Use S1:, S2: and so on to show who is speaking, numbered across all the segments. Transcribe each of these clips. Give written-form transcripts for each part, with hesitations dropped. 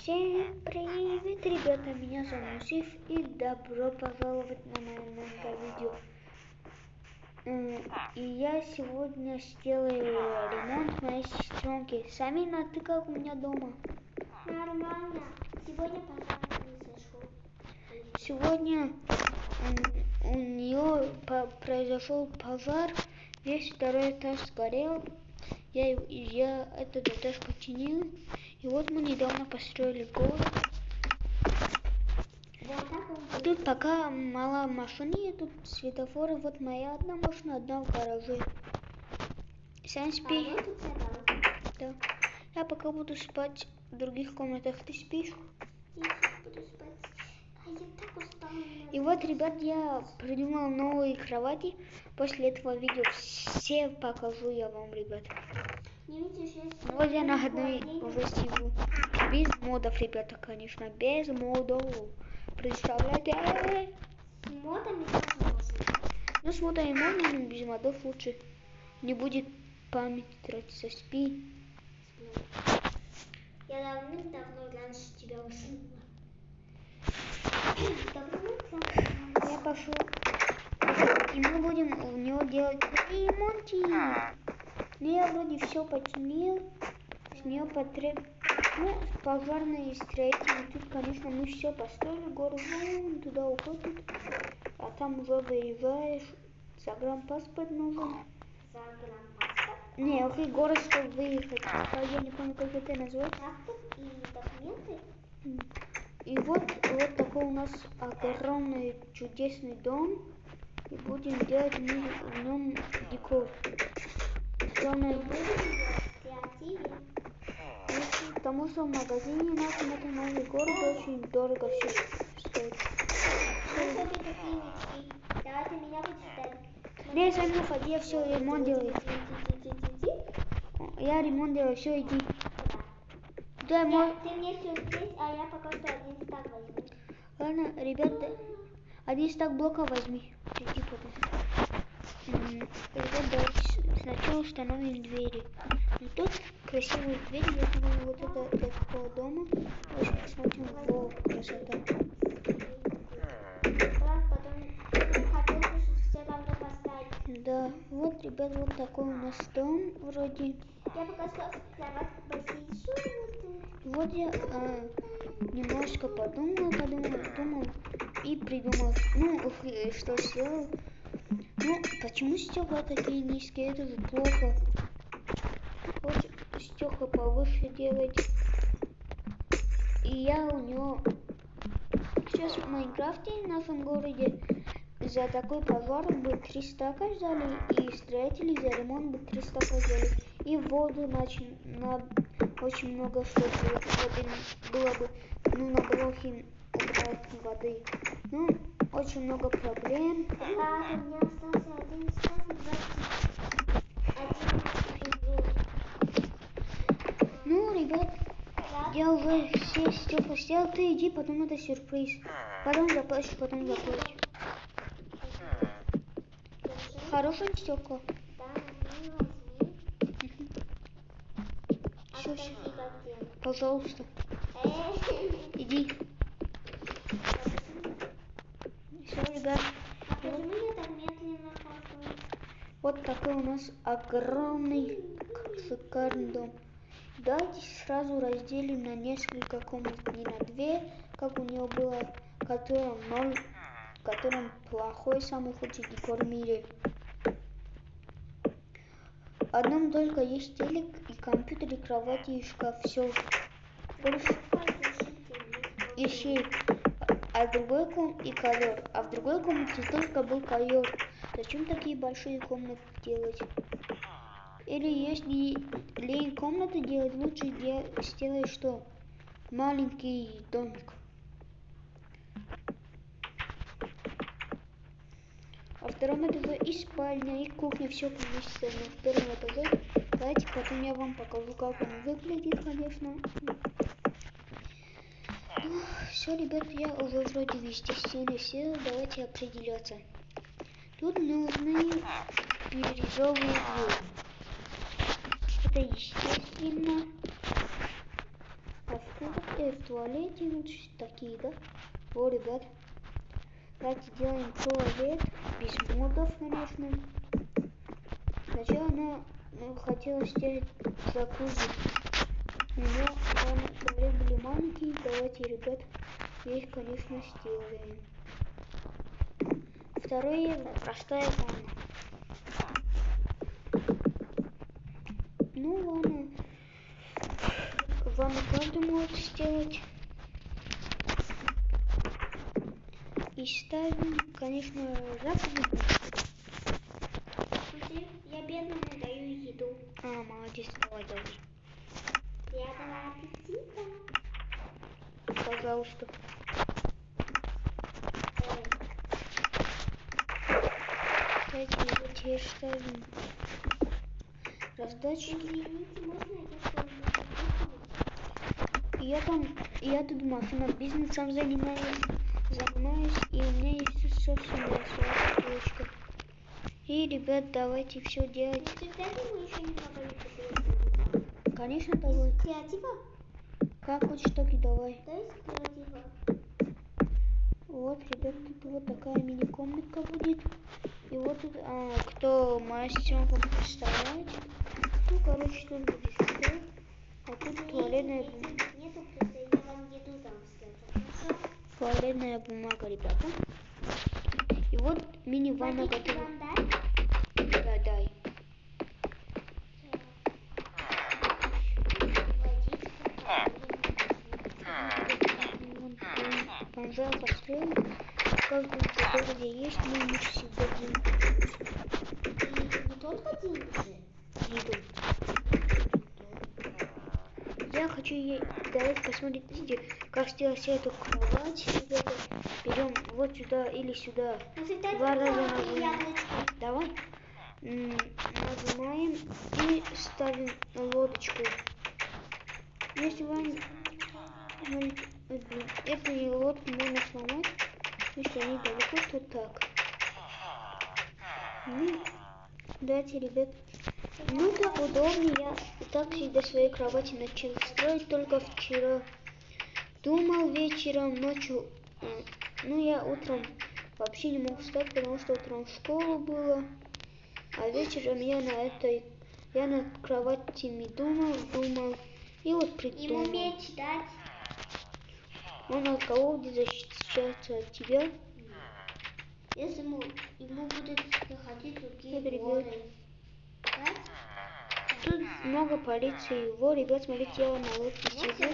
S1: Всем привет, ребята, меня зовут Сиф и добро пожаловать на мое новое видео. И я сегодня сделаю ремонт моей сестренки. Самина, ты как у меня дома?
S2: Нормально. Сегодня пожар произошел.
S1: Сегодня у нее произошел пожар, весь второй этаж сгорел. Я этот этаж починил. И вот мы недавно построили город. Тут пока мало машин, тут светофоры. Вот моя одна машина, одна в гараже. Сам спи. Да. Я пока буду спать в других комнатах. Ты спишь?
S2: Я сейчас буду спать. А я так устала.
S1: И вот, ребят, я придумал новые кровати. После этого видео все покажу я вам, ребят.
S2: Не видишь,
S1: Вот я на одной уже сижу. Без модов, ребята, конечно. Без модов. Представляете?
S2: С модами тоже можно.
S1: Ну, с модами можно, но без модов лучше. Не будет память тратиться. Спи.
S2: Я давным-давно раньше тебя уснула.
S1: Я пошел. И мы будем у него делать ремонтик. Ну, я вроде все починил. С нее потреб... Ну, пожарные строители. Тут, конечно, мы все построили. Город вон туда уходит. А там уже выезжаешь. Загранпаспорт нужен.
S2: Загранпаспорт?
S1: Не, окей, город, чтобы выехать. Я не помню, как это называется.
S2: Паспорт и документы?
S1: И вот такой у нас огромный чудесный дом. И будем делать в нем декор. Главное, потому что в магазине нашем это новый город очень дорого все стоит.
S2: Давай ты меня будешь ждать.
S1: Не, сами уходи, я все ремонт делаю. Я ремонт делаю, все, иди. Да,
S2: ты мне все здесь, а я пока что один стак возьму.
S1: Ладно, ребята, один стак блока возьми. Иди потом. Ребят, давайте сначала установим двери. И тут красивые двери, я думаю, вот это для такого дома. Очень посмотрим, во, красота. Да, вот, ребят, вот такой у нас дом вроде.
S2: Я пока что кроватку большую.
S1: Вот я немножко подумал и придумал, ну, что сделал. Ну, почему стекла такие низкие? Это же плохо. Вот стекла повыше делать. И я у него сейчас в Майнкрафте в нашем городе за такой пожар бы 3 стака взяли, и строители за ремонт бы 3 стака взяли. И воду на очень много что было бы, ну, на блоке убрать воды. Ну, очень много проблем.
S2: Да, у меня остался один стак, 21.
S1: Ну, ребят, я уже все стекла сделал. Ты иди, потом это сюрприз. Потом заплачешь, потом заплачешь. Хорошие стекла.
S2: Да, ну возьми.
S1: Все, пожалуйста. Иди. Все, ребят.
S2: Почему я так медленно хожу?
S1: Вот такой у нас огромный, шикарный дом. Давайте сразу разделим на несколько комнат, не на 2, как у него было, которым плохой, самый худший декор в мире. В одном только есть телек и компьютер, и кровать, и шкаф, все. Больше еще и ковер. А в другой комнате только был ковер. Зачем такие большие комнаты делать? Или если лень комнаты делать, лучше сделай что? Маленький домик. А в втором этаже и спальня, и кухня, все поместится на втором этаже. Давайте потом я вам покажу, как он выглядит, конечно. Все, ребят, я уже вроде везде стены сел, давайте определяться. Тут нужны бирюзовые двери. Это естественно. А в туалете, вот такие, да? Вот, ребят. Давайте делаем туалет, без модов, конечно. Сначала она хотела сделать джакузи. Но туалет были маленькие, давайте, ребят, их, конечно, сделаем. Второе, простая ванна. Ну ладно, ванну каждый может сделать. И ставим, конечно, раковину.
S2: Смотри, я бедному даю еду.
S1: Молодец, давай.
S2: Приятного аппетита.
S1: Пожалуйста. Давайте теперь ставим раздатчики.
S2: Извините, можно я что-нибудь?
S1: Я тут машинным бизнесом занимаюсь, и у меня есть собственная своя точка. И, ребят, давайте все делать.
S2: Всегда мы еще немного рецепта.
S1: Конечно, давай.
S2: Креатива?
S1: Как хочешь, так и давай.
S2: Да, есть креатива.
S1: Вот, ребят, тут вот такая мини-комнатка будет. И вот тут, кто мастером представляет. Ну, короче, тут будет все. А тут туалетная бумага.
S2: Нету просто, я вам еду дам сразу.
S1: Туалетная бумага, ребята. И вот мини-ванна готова.
S2: Вам дай?
S1: Да, дай. Панжал построил. Каждый такой, где есть, мы лучше всегда
S2: И не только деньги.
S1: еду. Я хочу ей давайте посмотрите, как сделать эту кровать. Ребята, берем вот сюда или сюда. Два раза нажимаем. Давай. Нажимаем и ставим лодочку. Если вам эту лодку можно сломать, если они далеко, то так. Ну, давайте, ребят. Ну, так удобнее. Я так всегда своей кровати начал строить только вчера. Думал вечером, ночью. Ну, я утром вообще не мог встать, потому что утром в школу было. А вечером я на кровати думал. И вот придумал.
S2: Ему меч дать?
S1: Он от кого будет защищаться? От тебя?
S2: Если ему будет заходить другие
S1: Это,
S2: воры.
S1: Тут много полиции. Вот, ребят, смотрите, я на лодке сижу.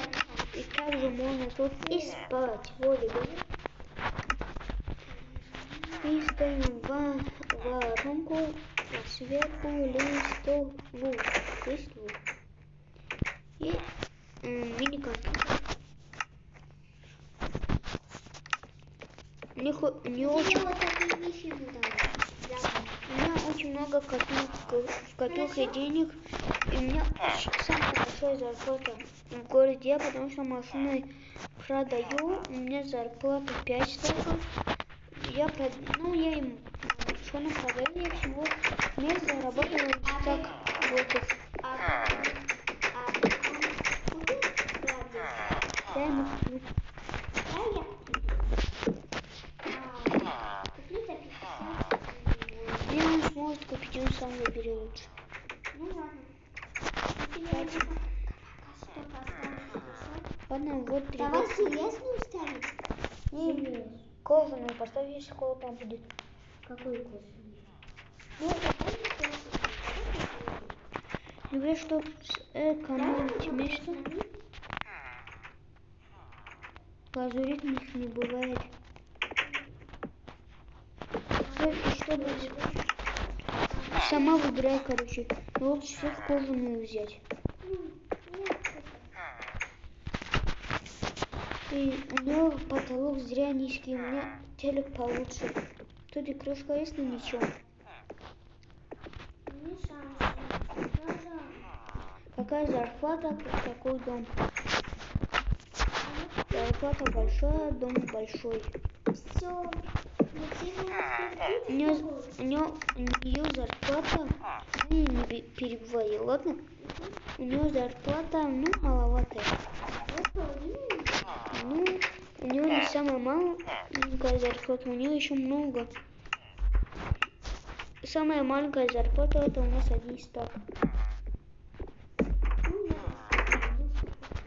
S1: И также можно тут и спать. Вот, ребят. И ставим воронку сверху листову. И мини-компьютер. Не очень. У меня очень много в копилке денег. И у меня самая большая зарплата в городе, потому что машины продаю. У меня зарплата 5 столько. Я им машину продаю, я всего месяц зарабатываю так вот. Да, я куплю. Мне он сможет купить, он сам выберет лучше.
S2: Ну ладно.
S1: Ладно, вот, ребят.
S2: Давай железную ставить.
S1: Не, кожаную поставь, если холодно будет.
S2: Какой кожаный?
S1: Ну, говорю, что экономить место. Лазуритных не бывает. Что будет? Сама выбирай, короче. Но лучше всех кожаную взять. И у него потолок зря низкий, у меня телек получше. Тут и крышка есть, но ничего. Какая зарплата, такой дом. Зарплата большая, дом большой.
S2: Все.
S1: У нее зарплата, не перебивай, ладно? У нее зарплата, маловатая. самая маленькая зарплата, у нее еще много. Самая маленькая зарплата это у нас 1 стак.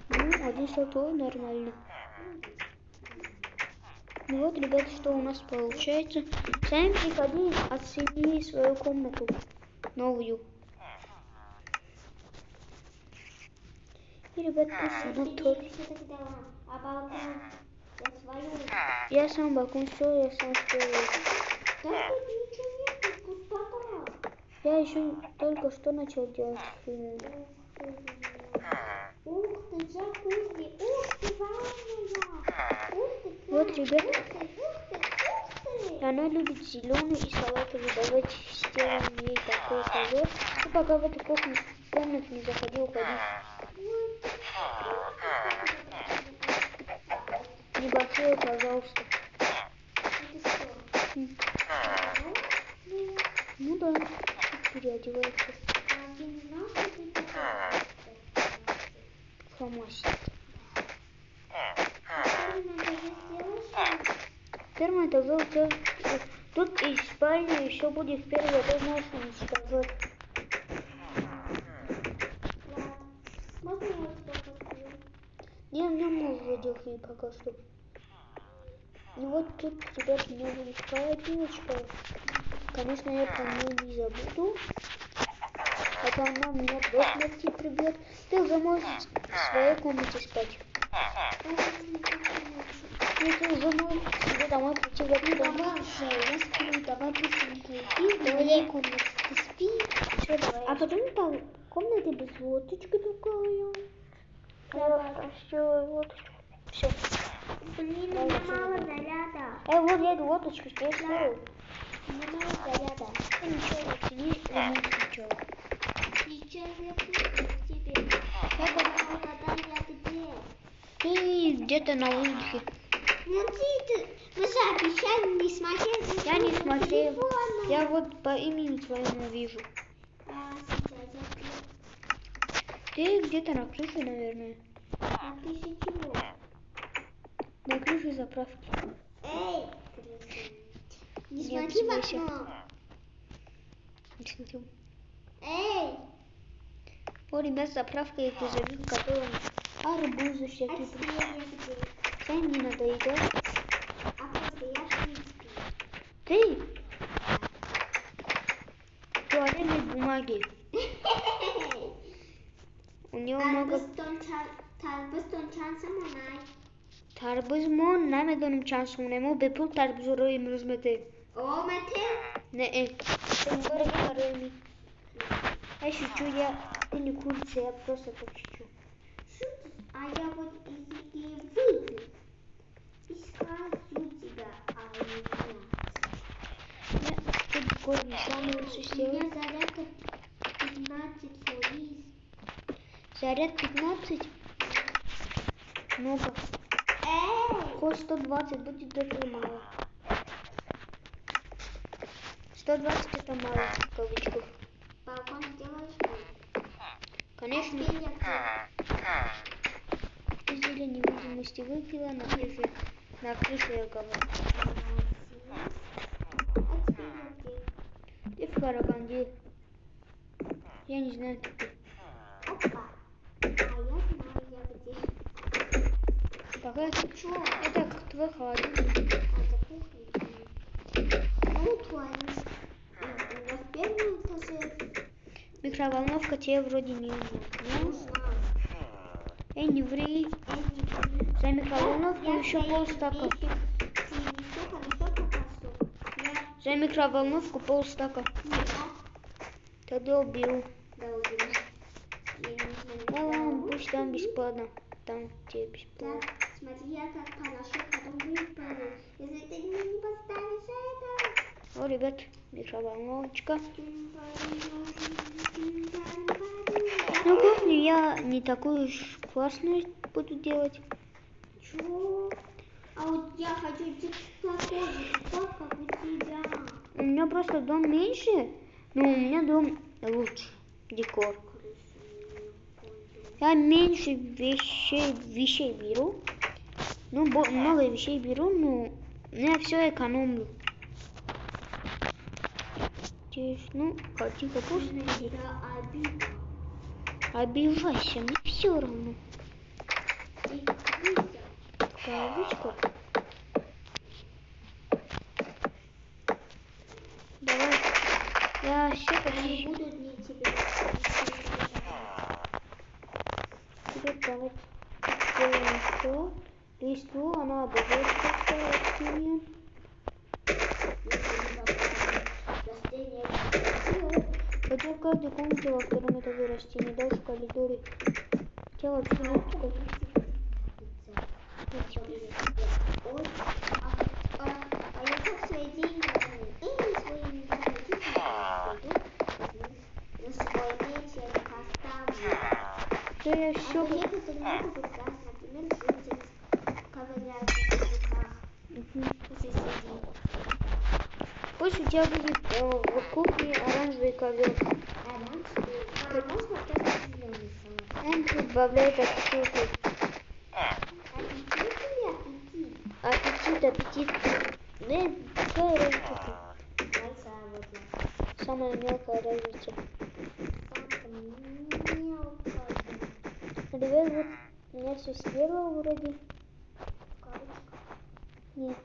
S1: Ну, 1 стак тоже нормально. Ну вот, ребята, что у нас получается. Сами приходи, оцени свою комнату новую. И, ребята, я сам балкон строил, я сам строил. Я еще только что начал делать фильм.
S2: Ух ты, джакузи, ух ты, ванная, ух ты,
S1: Вот, ребята,
S2: ух ты.
S1: она любит зеленый и салатовый. Давайте сделаем ей такой ковер. И пока в эту комнату не заходи, уходи. Небольшое, пожалуйста. Ну да, переодевается. Фломастер. Первый это был тут из спальни еще будет первый, ты можешь не сказать. Я в нем не увидел и пока что. И вот тут, ребят, у меня будет холодильничка. Конечно, я про нее не забуду. А то она меня до смерти прибьет. Ты уже можешь в своей комнате спать. Ну, ты уже можешь себе домой прийти в эту комнату.
S2: Я сплю, давай быстренько иди в моей комнате. Ты спи.
S1: Все, давай.
S2: А потом там комната без лодочки такая.
S1: Я сделаю лодочку. Все.
S2: Блин, у меня мало заряда.
S1: Вот я эту лодочку здесь сделаю.
S2: У меня мало заряда.
S1: Ну ничего, вот сиди, ремонт ничего.
S2: Сейчас я пущу тебе. Я подумала, когда я где?
S1: Ты где-то на улице.
S2: Смотри, мы же обещали не смотреть.
S1: Я не смотрел.
S2: Телефона.
S1: Я вот по имени твоему вижу.
S2: Сейчас я
S1: Ты где-то на крыше, наверное.
S2: напишу чего.
S1: На крыше заправки.
S2: Эй, не
S1: Не
S2: смотри в
S1: обзывайся.
S2: окно.
S1: Не смотрю.
S2: Эй,
S1: О, ребят, заправка и грузовик, в котором арбузы
S2: а
S1: всякие.
S2: теперь я где?
S1: Сами не надо едать.
S2: А просто я в принципе.
S1: Ты? Туалетной бумаги. У него много... Tarbuzmon namedonum chansunemo bepul tarbuzoroim rozmete.
S2: О, Мате?
S1: Не, sen böyle arayayım. Я шучу, ты не курица, я просто пошучу.
S2: А я вот и выйду. И скажу тебя, а не меня.
S1: Я тут корни самые
S2: У
S1: лучшие
S2: меня
S1: сделаю.
S2: зарядка 15 солиз.
S1: Заряд 15. Много.
S2: Эй!
S1: Хоть 120 будет даже мало. 120 это мало, в кавычках.
S2: Балкон сделаешь?
S1: Конечно,
S2: А теперь я где?
S1: ты зелень невидимости выпила на крыше. На крыше я говорю.
S2: А теперь я где?
S1: Ты в Караганде. Я не знаю, ты.
S2: Опа. А я знаю, я где.
S1: Пока
S2: Чё?
S1: это как твой холодильник.
S2: А, это кухня. Ну, туалет. У нас первый этаж.
S1: Микроволновка тебе вроде не нужна. Ну, эй, не ври. За микроволновку еще полстака. За микроволновку полстака. Тогда убил. Да ладно, пусть там бесплатно. Там тебе бесплатно.
S2: Смотри, я как поношу, потом выпаду. Если ты мне не поставишь это.
S1: О, ребят, микроволновочка. Ну, кухню я не такую уж классную буду делать.
S2: Чё? А вот я хочу такой же, как у тебя.
S1: У меня просто дом меньше, но у меня дом лучше. Декор. Я меньше вещей беру. Ну, много вещей беру, но я все экономлю. Здесь, ну, картинка пусть. Обижайся, мне все равно. Коробочка. Давай. Я все почти. Теперь давай сделаем листву, она обязательно растение. Хотя в каждой комнате во втором этаже растения, дальше в коридоре. Хотя вообще нет такого.
S2: А я как свои деньги свои не на свой меч я их оставлю.
S1: Да я все.
S2: А некоторые могут украсть, например, житель ковыряют в языках у соседей.
S1: Пусть у тебя будет в кухне оранжевый ковер.
S2: Оранжевый? А можно просто зеленый салат?
S1: Он добавляет аппетит.
S2: Аппетит или аппетит?
S1: Аппетит. Да, какая разница?
S2: Большая вот.
S1: Самая мелкая разница. Ребят, вот у меня все съело вроде. Нет.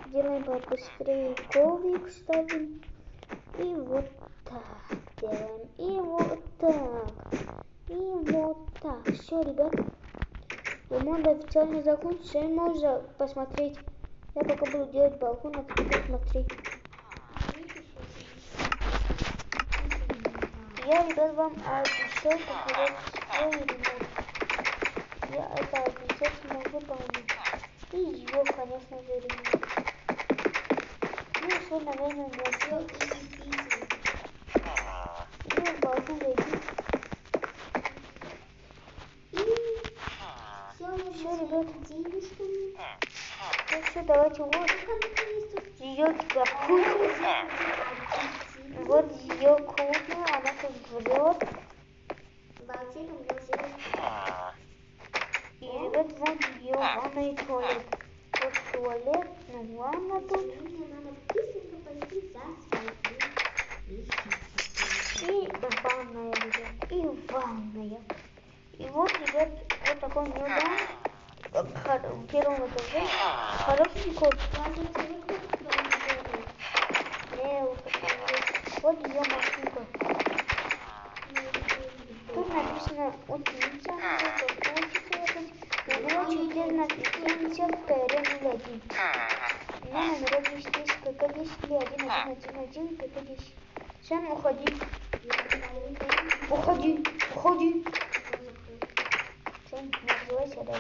S1: Делаем побыстрее коврик, ставим. И вот так делаем. И вот так. И вот так. Все, ребят. Ремонт официально закончился. И можно посмотреть. Я пока буду делать балкон, а ты посмотри. Я, ребят, вам обещал показать свой ремонт. Я это обязательно выполню. И его, конечно же, ремонт. Ну, все, наверное, у меня все. И в балкон зайти. Все, ребят. Ну все, давайте вот. Ее кухня. Вот ее кухня, она тут врет. И, ребят, вот ее ванна и туалет. Вот туалет, ну ванна тут. И ванная, ребят, и ванная. И вот, ребят, вот такой у нее дом. В первом этаже. Хороший кот. Вот ее машинка. Тут написано утилица, ночью 14-01. Номер здесь КК-10 или 1111 КК-10. Сэм, уходи. Уходи. Сэм, не называйся, да.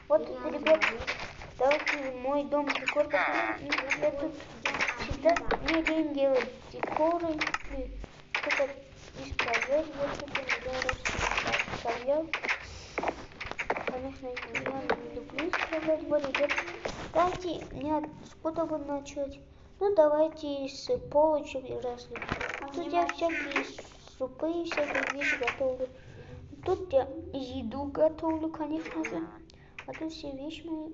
S1: Вот, ребят, давайте мой дом декор посмотрим. Я тут всегда не день делать декоры. Только исправлять. Вот тут я конечно, я не люблю исправлять. Вот, ребят, давайте мне сколько бы начать. Ну, давайте с полочек раз. Тут я всякие супы, всякие вещи готовлю. Тут я еду готовлю, конечно же. А тут все вещи мои.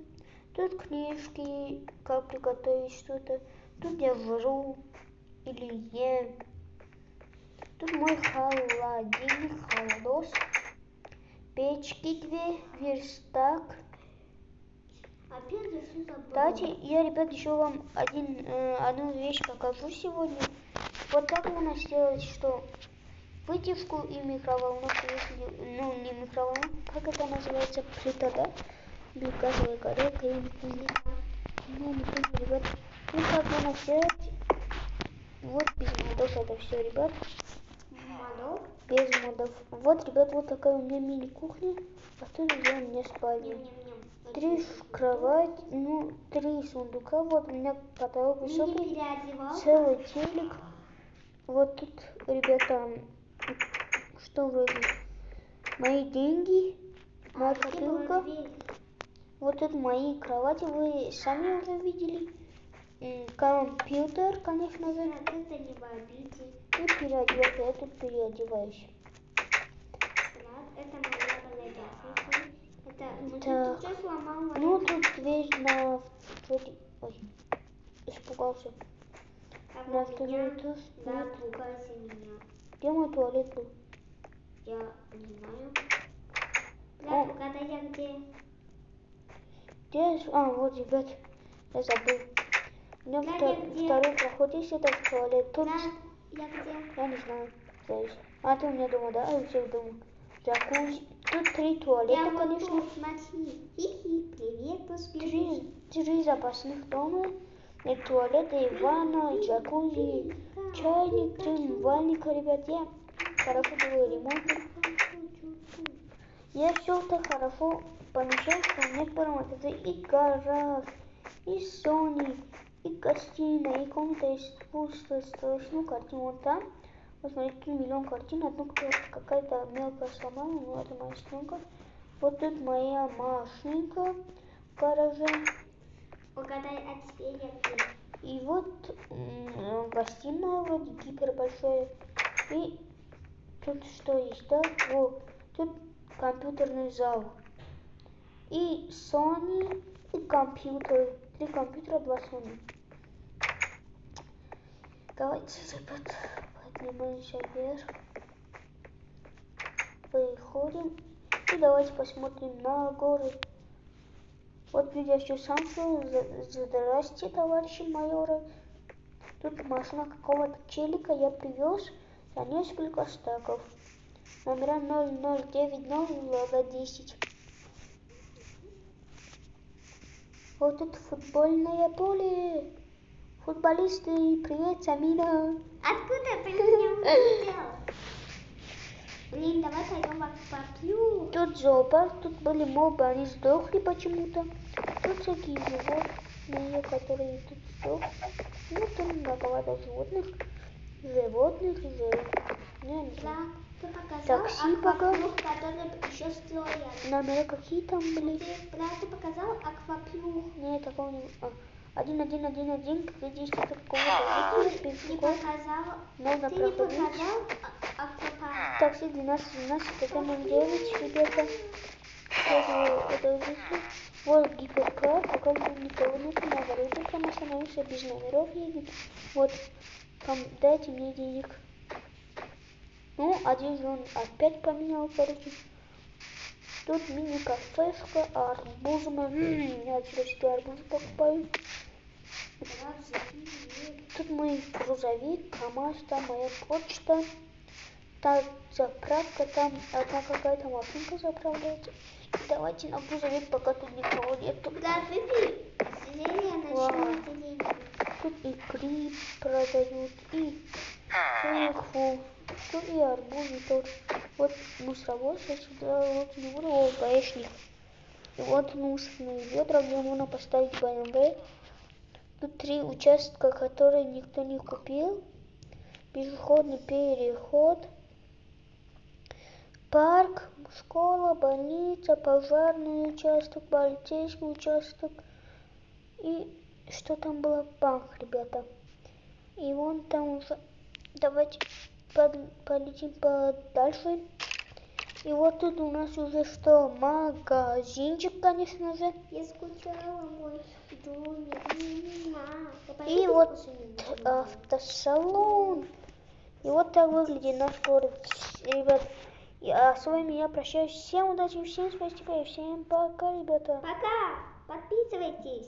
S1: Тут книжки, как приготовить что-то. Тут я жру или ем. Тут мой холодильник, холодос. Печки 2, верстак. Давайте я, ребят, еще вам одну вещь покажу сегодня. Вот так можно сделать, что вытяжку и микроволновку, если, ну, не микроволновку, как это называется, плита, да? Газовая горелка, я не помню. Ну, не помню, ребят. Ну, как можно сделать? Вот без модов это все, ребят. Без модов. Вот, ребят, вот такая у меня мини-кухня. А тут уже у меня спальня. 3 кровать, ну, 3 сундука. Вот у меня потолок высокий. Целый телек. Вот тут, ребята, что вроде мои деньги, моя копилка. Вот тут мои кровати, вы сами уже видели. Компьютер, конечно же. И переодеваться, я тут переодеваюсь.
S2: Это моя балерина. Это Ну ты
S1: Так.
S2: что сломал?
S1: Ну, тут дверь на второй... Ой, испугался.
S2: А
S1: На
S2: у
S1: второй
S2: меня,
S1: этаж
S2: да,
S1: нет.
S2: пугайся меня.
S1: Где мой туалет был?
S2: Я не знаю.
S1: О.
S2: Брат, угадай, я где?
S1: Где? А, вот, ребят, я забыл. У меня
S2: Брат, я где?
S1: второй проход есть, это в туалет. Тут...
S2: Брат, я где?
S1: Я не знаю. Здесь. А, ты у меня дома, да? А у всех дома. Джакузи. Тут 3 туалета,
S2: Я вот
S1: конечно.
S2: тут, смотри. Хи-хи, привет, успехи.
S1: 3 запасных дома. И туалета, и ванна, и джакузи, чайник, 3 умывальника, ребят. Я хорошо делаю ремонт. Я все это хорошо помещаю, что у меня в первом этаже и гараж, и Sony, и гостиная, и комната из страшную картину. Вот там, вот смотрите, тут миллион картин, одну какая-то мелкая сломала, но это моя сестренка. Вот тут моя машинка в гараже.
S2: Угадай, а теперь я где?
S1: И вот гостиная вроде гипер большая. И тут что есть, да? Вот, тут компьютерный зал. И Sony, и компьютер. 3 компьютера, 2 Sony. Давайте, ребят, поднимаемся вверх. Выходим. И давайте посмотрим на горы. Вот я все сам шел. Здрасте, товарищи майоры. Тут машина какого-то челика я привез за несколько стаков. Номера 0090-10. Вот тут футбольное поле. Футболисты, привет, Самина.
S2: Откуда ты меня увидел? Блин, давай пойдем в аквапарк.
S1: Тут зоопарк, тут были мобы, они сдохли почему-то. Тут всякие животные, которые тут сдохли. Ну, тут многовато животных. Не знаю.
S2: Да, ты показал
S1: Такси
S2: аквапарк, который еще строят.
S1: Номера какие там были?
S2: Брат, ты показал аквапарк?
S1: Нет, такого не... 1111, где действует какого-то жителя,
S2: Не показал.
S1: можно
S2: Ты не
S1: проходить.
S2: показал аквапарк?
S1: Такси 1212, это 09, ребята. Это вышло. Вот гиперкар, пока никого нет, на дороге там остановился, без номеров едет. Вот, там, дайте мне денег. Ну, один же он опять поменял, короче. Тут мини-кафешка, арбузы. Я отсюда всегда арбузы покупаю. Тут мой грузовик, КамАЗ, там моя почта. Та заправка, там одна какая-то машинка заправляется. Давайте на грузовик, пока тут никого нету.
S2: Да, выпей. Зелье начнем.
S1: Тут и крип продают, и фу. Тут и арбузы тоже. Вот мусоровоз, я сюда вот не буду, о, гаишник. И вот мусорные ведра, где можно поставить БМВ. Тут 3 участка, которые никто не купил. Пешеходный переход. Парк, школа, больница, пожарный участок, полицейский участок. И что там было? Банк, ребята. И вон там уже... Давайте полетим подальше. И вот тут у нас уже что? Магазинчик, конечно же.
S2: Я скучала, мой домик.
S1: И вот автосалон. И вот так выглядит наш город. Ребят, с вами я прощаюсь. Всем удачи, всем спасибо и всем пока, ребята.
S2: Пока. Подписывайтесь.